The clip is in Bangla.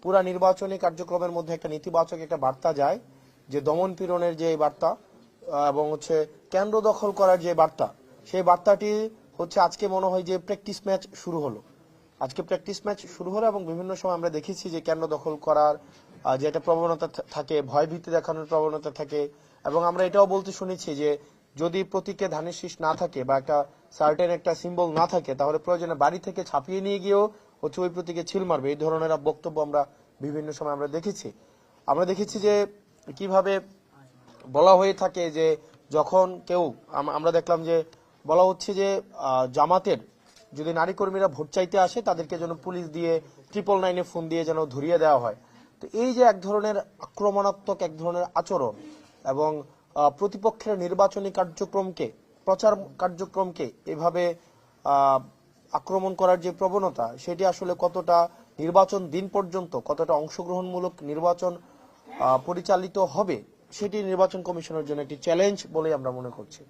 পুরা নির্বাচনী কার্যক্রমের মধ্যে একটা নেতিবাচক একটা বার্তা যায়, যে দমন পীড়নের যে বার্তা এবং হচ্ছে কেন্দ্র দখল করার যে বার্তা, সেই বার্তাটি হচ্ছে আজকে মনে হয় যে প্র্যাকটিস ম্যাচ শুরু হলো। আজকে প্র্যাকটিস ম্যাচ শুরু হলো এবং বিভিন্ন সময় আমরা দেখেছি যে কেন্দ্র দখল করার যে একটা প্রবণতা থাকে, ভয়ভীতি দেখানোর প্রবণতা থাকে, এবং আমরা এটাও বলতে শুনেছি যে যদি প্রতীকে ধানের শীষ না থাকে বা একটা সার্টেন একটা সিম্বল না থাকে, তাহলে প্রয়োজনে বাড়ি থেকে ছাপিয়ে নিয়ে গিয়েও হচ্ছে ওই প্রতীকে ছিল মারবে। এই ধরনের বক্তব্য আমরা বিভিন্ন সময় আমরা দেখেছি। আমরা দেখেছি যে কিভাবে বলা হয়ে থাকে যে যখন কেউ, আমরা দেখলাম যে বলা হচ্ছে যে জামাতের যদি নারী কর্মীরা ভোট চাইতে আসে, তাদেরকে যেন পুলিশ দিয়ে 999 ফোন দিয়ে যেন ধরিয়ে দেওয়া হয়। তো এই যে এক ধরনের আক্রমণাত্মক এক ধরনের আচরণ এবং প্রতিপক্ষের নির্বাচনী কার্যক্রমকে, প্রচার কার্যক্রমকে এভাবে আক্রমণ করার যে প্রবণতা, সেটি আসলে কতটা নির্বাচন দিন পর্যন্ত কতটা অংশগ্রহণমূলক নির্বাচন পরিচালিত হবে, সেটি নির্বাচন কমিশনের জন্য একটি চ্যালেঞ্জ বলে আমরা মনে করছি।